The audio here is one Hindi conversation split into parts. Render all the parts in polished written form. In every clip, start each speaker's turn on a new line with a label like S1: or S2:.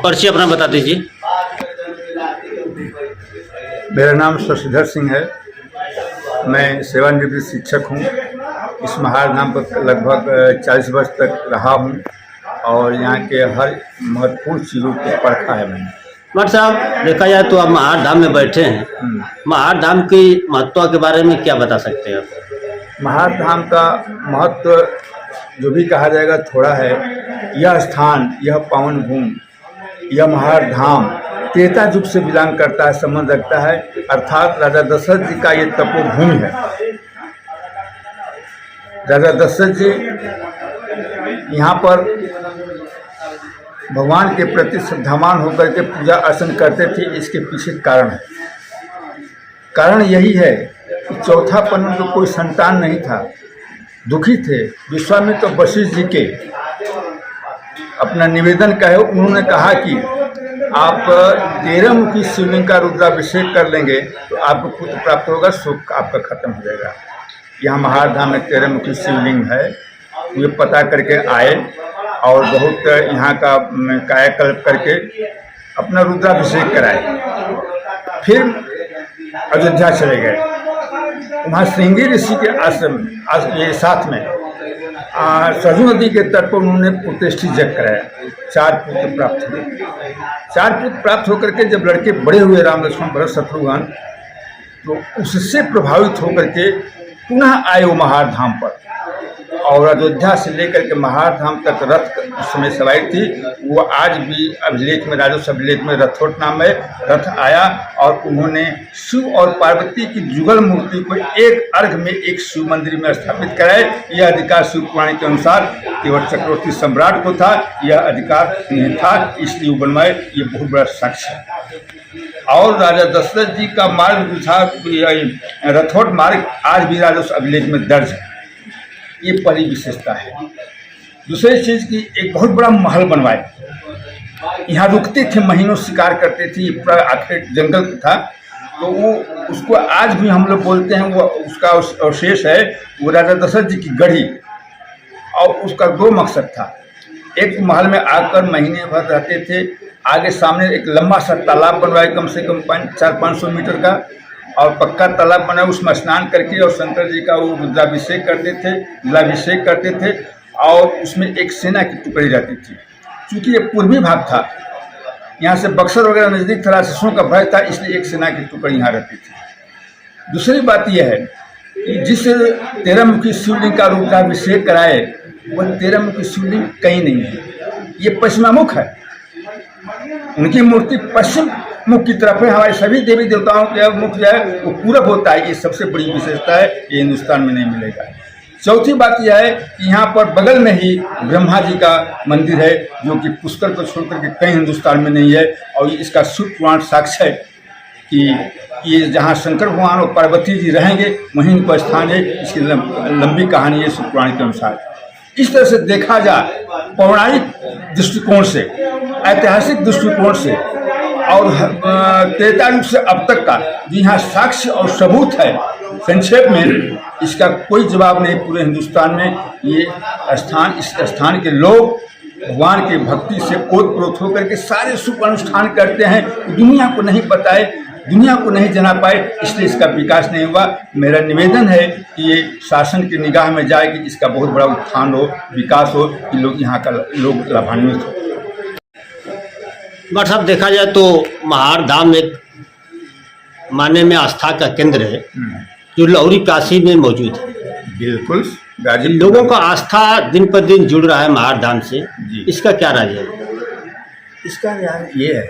S1: परिचय अपना बता दीजिए।
S2: मेरा नाम शशिधर सिंह है। मैं सेवानिवृत्त शिक्षक हूँ। इस महार धाम पर लगभग 40 वर्ष तक रहा हूँ और यहाँ के हर महत्वपूर्ण चीज़ों को परखा है मैंने।
S1: मठ साहब, देखा जाए तो आप महार धाम में बैठे हैं। महार धाम की महत्व के बारे में क्या बता सकते हैं आप?
S2: महार धाम का महत्व जो भी कहा जाएगा थोड़ा है। यह स्थान, यह पावन भूमि, यह महार धाम त्रेता युग से बिलोंग करता है, संबंध रखता है। अर्थात राजा दशरथ जी का ये तपोभूमि है। राजा दशरथ जी यहाँ पर भगवान के प्रति श्रद्धावान होकर के पूजा अर्चन करते थे। इसके पीछे कारण है। कारण यही है कि चौथा पन्न में कोई संतान नहीं था, दुखी थे। विश्वामित्र तो वशिष्ठ जी के अपना निवेदन कहे, उन्होंने कहा कि आप 13 मुखी शिवलिंग का रुद्राभिषेक कर लेंगे तो आपको पुत्र प्राप्त होगा, शोक आपका खत्म हो जाएगा। यहाँ महार धाम में 13 मुखी शिवलिंग है। ये पता करके आए और बहुत यहाँ का कायाकल्प करके अपना रुद्राभिषेक कराए। फिर अयोध्या चले गए। वहाँ श्रृंगी ऋषि के आश्रम ये साथ में सरजू नदी के तट पर उन्होंने पुत्रेष्टि यज्ञ कराया। 4 पुत्र प्राप्त हुए। 4 पुत्र प्राप्त होकर के जब लड़के बड़े हुए, राम लक्ष्मण भरत शत्रुघ्न, तो उससे प्रभावित होकर के पुनः आए वो महार धाम पर। और अयोध्या से लेकर के महार धाम तक रथ उस समय सवारी थी। वो आज भी अभिलेख में, राजस्व अभिलेख में रथोट नाम है। रथ आया और उन्होंने शिव और पार्वती की जुगल मूर्ति को एक अर्घ में एक शिव मंदिर में स्थापित कराए। यह अधिकार शिव पुराण के अनुसार केवल चक्रवर्ती सम्राट को था, यह अधिकार नहीं था, इसलिए वो बनवाए। ये बहुत बड़ा साक्ष्य है। और राजा दशरथ जी का मार्ग था, रथोट मार्ग आज भी राजस्व अभिलेख में दर्ज है। ये पहली विशेषता है। दूसरी चीज़ की एक बहुत बड़ा महल बनवाए। यहाँ रुकते थे, महीनों शिकार करते थे। ये पूरा आखिर जंगल था, तो वो उसको आज भी हम लोग बोलते हैं। वो उसका अवशेष है, वो राजा दशरथ जी की गढ़ी। और उसका 2 मकसद था। एक महल में आकर महीने भर रहते थे। आगे सामने एक लंबा सा तालाब बनवाए, कम से कम 400-500 मीटर का, और पक्का तालाब बना, उसमें स्नान करके और शंकर जी का वो रुद्राभिषेक करते थे, जलाभिषेक करते थे। और उसमें एक सेना की टुकड़ी रहती थी। चूँकि ये पूर्वी भाग था, यहाँ से बक्सर वगैरह नज़दीक था, राक्षसों का भय था, इसलिए एक सेना की टुकड़ी यहाँ रहती थी। दूसरी बात यह है कि जिस 13 मुखी शिवलिंग का रुद्राभिषेक कराए, वह 13 मुखी शिवलिंग कहीं नहीं है। ये पश्चिमामुख है। उनकी मूर्ति पश्चिम मुख की तरफ है। हमारे सभी देवी देवताओं के मुख जो है वो पूरब होता है। ये सबसे बड़ी विशेषता है, ये हिंदुस्तान में नहीं मिलेगा। चौथी बात यह है कि यहाँ पर बगल में ही ब्रह्मा जी का मंदिर है, जो कि पुष्कर को छोड़कर के कहीं हिंदुस्तान में नहीं है। और इसका शिव पुराण साक्ष्य है कि ये जहाँ शंकर भगवान और पार्वती जी रहेंगे वहीं इनका स्थान है। इसकी लंबी कहानी है शिव पुराण के अनुसार। इस तरह से देखा जाए पौराणिक दृष्टिकोण से, ऐतिहासिक दृष्टिकोण से और त्रेता युग से अब तक का जो यहाँ साक्ष्य और सबूत है, संक्षेप में इसका कोई जवाब नहीं पूरे हिंदुस्तान में। ये स्थान, इस स्थान के लोग भगवान के भक्ति से ओतप्रोत होकर के सारे शुभ अनुष्ठान करते हैं। दुनिया को नहीं बताए, दुनिया को नहीं जना पाए, इसलिए इसका विकास नहीं हुआ। मेरा निवेदन है कि ये शासन की निगाह में जाए, कि इसका बहुत बड़ा उत्थान हो, विकास हो, कि लोग यहाँ का लोग लाभान्वित हो।
S1: मठ साहब, देखा जाए तो महार धाम एक माने में आस्था का केंद्र है, जो लौरी काशी में मौजूद है।
S2: बिल्कुल,
S1: लोगों का आस्था दिन पर दिन जुड़ रहा है महार धाम से। इसका क्या राज है?
S2: इसका राज ये है,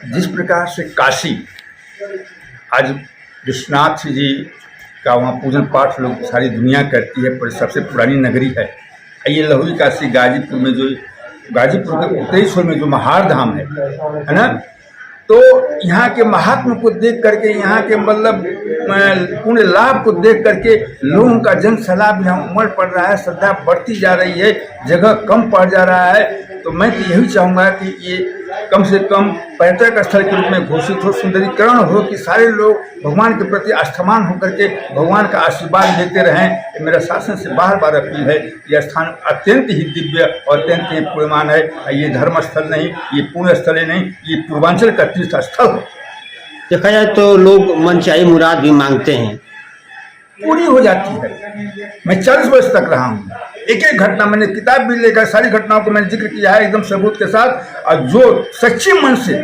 S2: जिस प्रकार से काशी आज विश्वनाथ जी का वहाँ पूजन पाठ लोग सारी दुनिया करती है, पर सबसे पुरानी नगरी है। ये लहुरी काशी गाजीपुर में, जो गाजीपुर के उत्तरी छोर में जो महार धाम है ना, तो यहाँ के महात्मा को देख करके, यहाँ के मतलब पूर्ण लाभ को देख करके लोगों का जन सलाह यहाँ उमड़ पड़ रहा है, श्रद्धा बढ़ती जा रही है, जगह कम पड़ जा रहा है। तो मैं तो यही चाहूँगा कि ये कम से कम पर्यटक स्थल के रूप में घोषित हो, सुंदरीकरण हो, कि सारे लोग भगवान के प्रति आस्थावान होकर के भगवान का आशीर्वाद लेते रहें। ये मेरा शासन से बार बार अपील है। यह स्थान अत्यंत ही दिव्य और अत्यंत ही पुण्यमान है। ये धर्म स्थल नहीं, ये पुण्य स्थल ही नहीं, ये पूर्वांचल का तीर्थ स्थल है।
S1: देखा जाए तो लोग मनचाही मुराद भी मांगते हैं,
S2: पूरी हो जाती है। मैं 40 वर्ष तक रहा हूँ, एक एक घटना मैंने किताब भी लेकर सारी घटनाओं को मैंने जिक्र किया है एकदम सबूत के साथ। और जो सच्चे मन से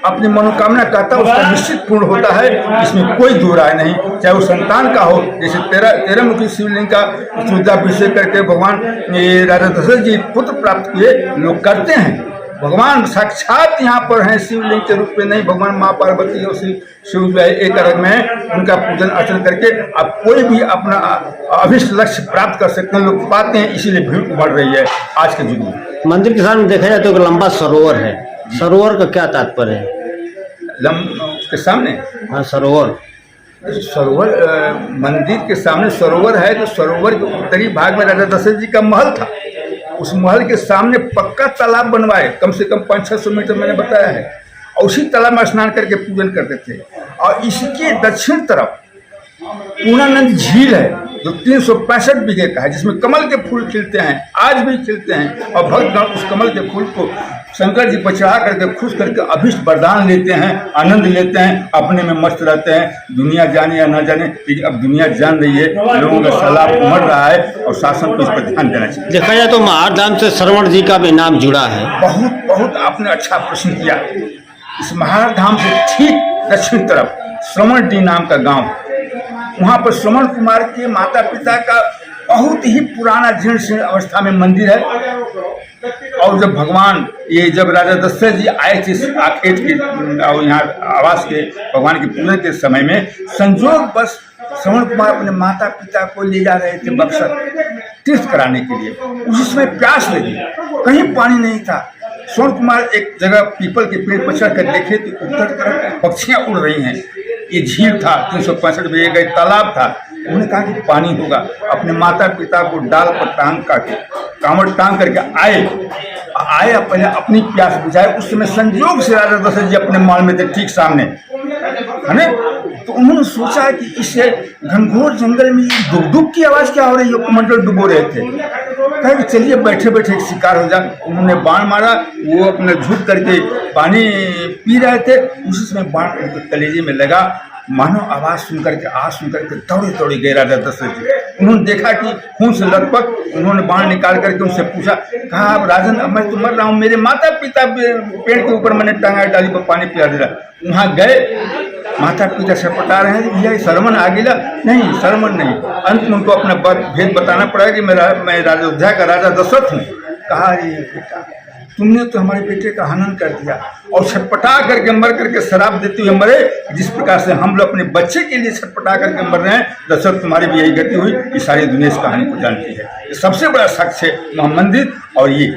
S2: अपनी मनोकामना कहता है उसका निश्चित पूर्ण होता है, इसमें कोई दो राय नहीं। चाहे वो संतान का हो, जैसे 13 मुखी शिवलिंग का रुद्राभिषेक करके भगवान राजा दशरथ जी पुत्र प्राप्त किए, लोग करते हैं। भगवान साक्षात यहाँ पर हैं शिवलिंग के रूप में नहीं, भगवान माँ पार्वती और शिव एक अर्घ में उनका पूजन अर्चन करके आप कोई भी अपना अभिष्ट लक्ष्य प्राप्त कर सकते हैं, लोग पाते हैं। इसीलिए भीड़ बढ़ रही है आज के युग में।
S1: मंदिर के सामने देखा जाए तो एक लंबा सरोवर है, सरोवर का क्या तात्पर्य है?
S2: उसके सामने
S1: हाँ, सरोवर
S2: मंदिर के सामने सरोवर है, तो सरोवर के उत्तरी भाग में राजा दशरथ जी का महल था। उस महल के सामने पक्का तालाब बनवाए, कम से कम 500-600 मीटर मैंने बताया है, और उसी तालाब में स्नान करके पूजन करते थे। और इसके दक्षिण तरफ पूर्णानंद झील है, जो 365 बीघे का है, जिसमें कमल के फूल खिलते हैं, आज भी खिलते हैं। और भक्तगण उस कमल के फूल को शंकर जी पर चढ़ा करके खुश करके अभिष्ट वरदान लेते हैं, आनंद लेते हैं, अपने में मस्त रहते हैं। दुनिया जाने या ना जाने, लेकिन अब दुनिया जान रही है, लोगों का सलाह उमड़ रहा है और शासन को इस पर ध्यान देना चाहिए।
S1: देखा जाए तो महाधाम से श्रवण जी का भी नाम जुड़ा है।
S2: बहुत बहुत आपने अच्छा प्रश्न किया। इस महाधाम से ठीक दक्षिण तरफ श्रवण जी नाम का गांव, वहाँ पर श्रवण कुमार के माता पिता का बहुत ही पुराना जीर्ण अवस्था में मंदिर है। और जब राजा दशरथ जी आए थे आखेट के और यहाँ आवास के भगवान के पूजन के समय में, संजोग बस श्रवण कुमार अपने माता पिता को ले जा रहे थे बक्सर तीर्थ कराने के लिए। उस समय प्यास लगी, कहीं पानी नहीं था। श्रवण कुमार एक जगह पीपल के पेड़ पर चढ़ कर देखे तो उत्तर तरफ पक्षियां उड़ रही हैं। ये झील था, 365 बीघे का तालाब था। उन्होंने कहा कि पानी होगा। अपने माता पिता को डाल पर टांग करके, कांवड़ टांग करके आए पहले अपनी प्यास बुझाए। उस समय संयोग से राजा दशरथ जी अपने महल में थे, ठीक सामने है ना। तो उन्होंने सोचा कि इस घनघोर जंगल में डुब की आवाज क्या हो रही है, कमंडल डुबो रहे थे। कहा कि चलिए बैठे बैठे शिकार हो जाए। उन्होंने बाण मारा, वो अपने झुक करके पानी पी रहे थे। उसी समय बाण उनके कलेजे में लगा, मानो आवाज सुनकर के दौड़े दौड़े गए राजा दशरथ जी। उन्होंने देखा कि खून से लथपथ, उन्होंने बाण निकाल करके उनसे पूछा, कहा अब राजन अब मैं तो मर रहा हूँ, मेरे माता पिता पेड़ के ऊपर मैंने टांगा डाली पर पानी पिला दिया। वहाँ गए, माता पिता से पटा रहे हैं, भैया शर्मन आ गया। नहीं, शर्मन नहीं। अंत में उनको अपना भेद बताना पड़ा कि मैं अयोध्या का राजा दशरथ हूँ। कहा अरे बेटा, तुमने तो हमारे बेटे का हनन कर दिया और छटपटा करके मर करके शराब देते हुए मरे। जिस प्रकार से हम लोग अपने बच्चे के लिए छटपटा करके मर रहे हैं, दशरथ तुम्हारी भी यही गति हुई। ये सारी दुनिया इस कहानी को जानती है। ये सबसे बड़ा साक्ष्य है मंदिर और ये